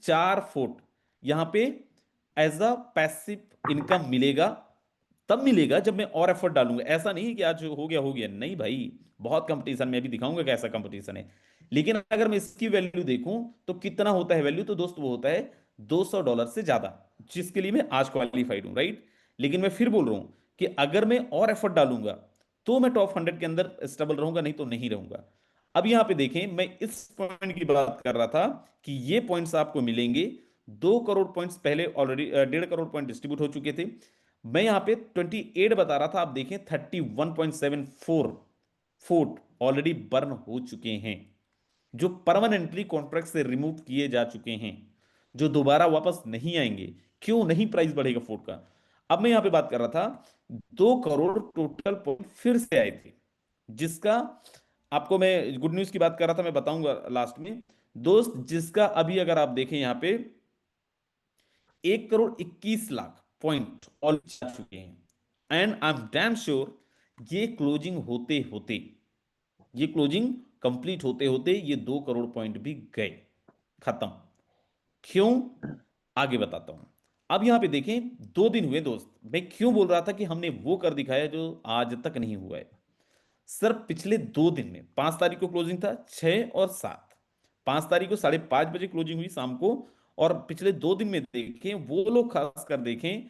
4 foot यहां पे as a passive income मिलेगा। तब मिलेगा जब मैं और एफर्ट डालूंगा। ऐसा नहीं है कि आज हो गया नहीं भाई, बहुत कंपटीशन, मैं भी दिखाऊंगा कैसा कंपटीशन है। लेकिन अगर मैं इसकी वैल्यू देखूं तो कितना होता है वैल्यू, तो दोस्त वो होता है $200 से ज्यादा, जिसके लिए मैं आज क्वालिफाइड हूं, राइट। लेकिन मैं फिर बोल रहा हूं कि अगर मैं और एफर्ट डालूंगा तो मैं टॉप 100 के अंदर स्टेबल रहूंगा, नहीं तो नहीं रहूंगा। अब यहां पे देखें, मैं इस पॉइंट की बात कर रहा था कि ये पॉइंट्स आपको मिलेंगे। 2 करोड़ पॉइंट्स पहले ऑलरेडी, 1.5 करोड़ पॉइंट डिस्ट्रीब्यूट हो चुके थे। मैं यहां पे 28 बता रहा था, आप देखें 31.74 फुट ऑलरेडी बर्न हो चुके हैं, जो परमानेंटली कॉन्ट्रैक्ट से रिमूव किए जा चुके हैं, जो दोबारा वापस नहीं आएंगे। क्यों नहीं प्राइस बढ़ेगा फूड का। अब मैं यहां पे बात कर रहा था, 2 करोड़ टोटल पॉइंट फिर से आए थे, जिसका आपको मैं गुड न्यूज की बात कर रहा था, मैं बताऊंगा लास्ट में दोस्त, जिसका अभी अगर आप देखें यहां पे 1 करोड़ 21 लाख पॉइंट ऑल जा चुके हैं। And I am damn sure ये क्लोजिंग होते होते, ये क्लोजिंग कंप्लीट होते होते ये 2 करोड़ पॉइंट भी गए, खत्म। क्यों, आगे बताता हूं। अब यहां पे देखें, 2 दिन हुए दोस्त, मैं क्यों बोल रहा था कि हमने वो कर दिखाया जो आज तक नहीं हुआ है। सर पिछले 2 दिन में 5 तारीख को क्लोजिंग था, 6 और 7, 5 तारीख को 5:30 बजे क्लोजिंग हुई शाम को। और पिछले 2 दिन में देखें, वो लोग खास कर देखें,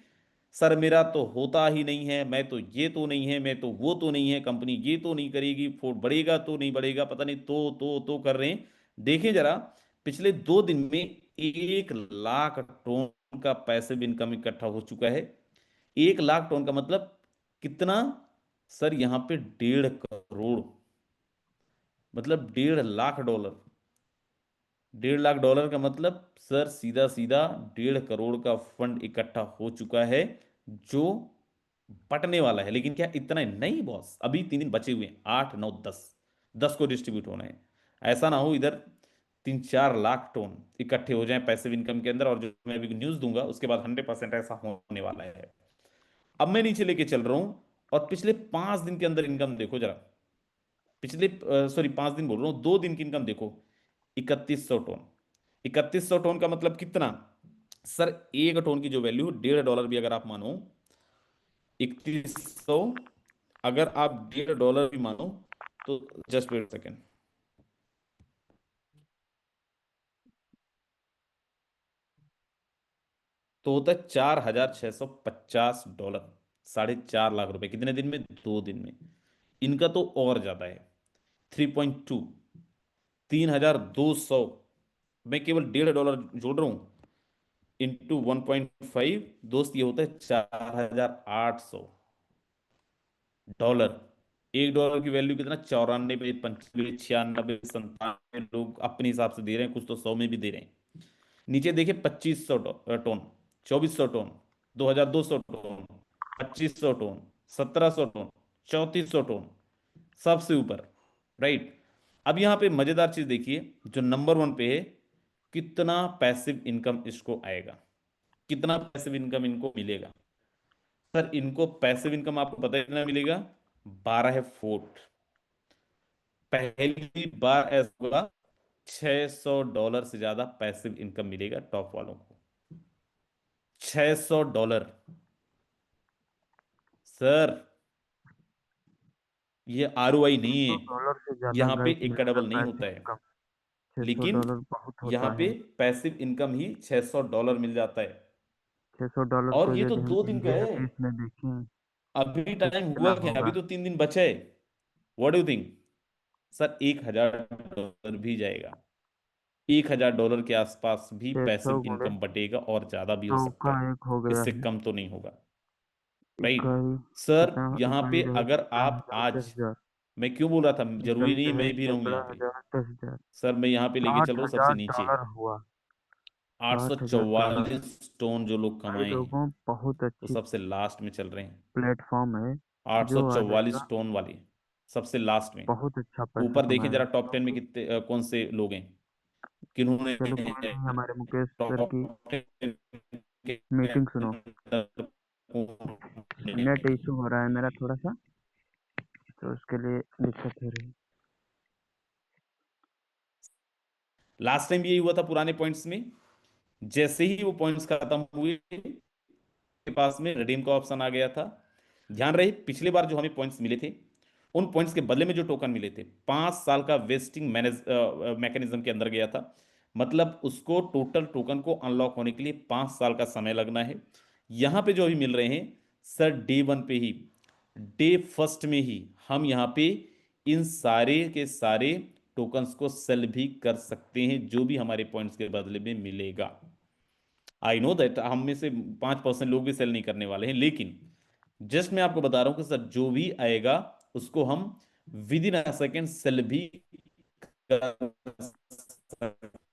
सर मेरा तो होता ही नहीं है, मैं तो ये तो नहीं है, मैं तो वो तो नहीं है, कंपनी ये तो नहीं करेगी, फोर्ड बढ़ेगा तो नहीं बढ़ेगा, पता नहीं तो कर रहे हैं। देखें जरा, पिछले 2 दिन में 1 लाख टन का पैसिव इनकम इकट्ठा हो चुका है। 1 लाख टन का मतलब कितना, सर यहां पे 1.5 करोड़, मतलब $1.5 लाख। $1.5 लाख का मतलब सर सीधा सीधा 1.5 करोड़ का फंड इकट्ठा हो चुका है, जो बटने वाला है। लेकिन क्या इतना ही नहीं बॉस, अभी 3 दिन बचे हुए हैं, 8 9 10, 10 को डिस्ट्रीब्यूट होना है। ऐसा ना हो इधर 3 4 लाख टन इकट्ठे हो जाएं पैसिव इनकम के अंदर, और जो मैं अभी न्यूज दूंगा उसके बाद 100% ऐसा होने वाला है। अब मैं नीचे लेके चल रहा हूं, और पिछले 5 दिन के अंदर इनकम देखो जरा। पिछले सॉरी 5 दिन बोल रहा हूं, 2 दिन की इनकम देखो, 3100 टन। 3100 टन का मतलब कितना, सर 1 टन की जो वैल्यू $1.5 भी अगर आप मानो, 3100, अगर आप $1.5 भी मानो, तो जस्ट वेट सेकेंड, तो होता है $4,650। $4.5 लाख कितने दिन में, 2 दिन में। इनका तो और ज्यादा है, 3.2, 3,200। मैं केवल $1.5 जोड़ रहा हूं, इंटू 1.5 दोस्त, ये होता है $4,800। $1 की वैल्यू कितना, 94 95 96 97 लोग अपने हिसाब से दे रहे हैं, कुछ तो 100 में भी दे रहे हैं। नीचे देखिए, 2500 tonne, 2400 tonne, 2200 tonne, 2500 tonne, 1700 tonne, 3400 tonne, सबसे ऊपर, राइट। अब यहां पे मजेदार चीज देखिए, जो नंबर 1 पे है, कितना पैसिव इनकम इसको आएगा, कितना पैसिव इनकम इनको मिलेगा। सर इनको पैसिव इनकम आपको पता है कितना मिलेगा, 12 फुट। पहली बार ऐसा होगा, $600 से ज्यादा पैसिव इनकम मिलेगा टॉप वालों को। $600। सर ये ROI छह नहीं सौ है, डॉलर से ज्यादा यहां पे गाइस 1 का मिलेगा डबल नहीं होता पैसिव है। इनकम। छह सौ लेकिन डॉलर बहुत यहां होता पे है। पैसिव इनकम ही $600 मिल जाता है। $600 और को ये तो यदि हम 2 दिन का इंडियन है, रुपीस में देखें अभी तो टाइम कितना हुआ क्या, अभी होगा? तो 3 दिन बचे है। व्हाट डू थिंक, सर $1,000 भी जाएगा, $1,000 के आसपास भी 600 पैसिव गुणे इनकम बटेगा, और ज्यादा भी हो 100 सकता का है, 1 हो गया इससे है। कम तो नहीं होगा, राइट। इकाई सर कितना? यहां इकाई पे रहेगी अगर सैकड़ा, आप हजार, आज, 10,000। मैं क्यों बोल रहा था जरूरी इकाई नहीं है मैं रहेगी भी रहूं सैकड़ा, यहाँ पे। हजार, 10,000। सर मैं यहाँ पे लेके चल साठ रहा हूँ सबसे हजार नीचे, डॉलर हुआ। आठ सौ 60,000 डॉलर। चौवालीस टोन जो लोग भाई कमाए हैं, लोगों, बहुत वो अच्छी सबसे लास्ट में चल रहे हैं। प्लेटफॉर्म है। आठ सौ जो आ चौवालीस जाएगा टोन वाली, सबसे लास्ट में। बहुत अच्छा पैसा ऊपर देखें कमाएगा, जरा टॉप 10 में क्योंकि कितने कौन से लोग हैं, किन्होंने चलो कोई नहीं, हमारे मुकेश सर टॉप की 10 के मीटिंग सुनो। अंदर कौन नेट है। इशू हो रहा है मेरा थोड़ा सा, तो उसके लिए दिक्कत हो रही है। लास्ट टाइम भी यही हुआ था पुराने पॉइंट्स में, जैसे ही वो पॉइंट्स खत्म हुए, के पास में रिडीम का ऑप्शन आ गया था। ध्यान रहे, पिछली बार जो हमें पॉइंट्स मिले थे, उन पॉइंट्स के बदले में जो टोकन मिले थे, 5 साल का वेस्टिंग मैनेज मैकेनिज्म के अंदर गया था। मतलब उसको टोटल टोकन को अनलॉक होने के लिए 5 साल का समय लगना है। यहाँ पे जो अभी मिल रहे हैं सर, डे वन पे ही, डे फर्स्ट में ही हम यहाँ पे इन सारे के सारे टोकन्स को सेल भी कर सकते हैं, जो भी हमारे पॉइंट्स के बदले में मिलेगा। आई नो दैट हम में से 5% लोग भी सेल नहीं करने वाले हैं, लेकिन जस्ट मैं आपको बता रहा हूं कि सर जो भी आएगा उसको हम within a second sell भी कर सकते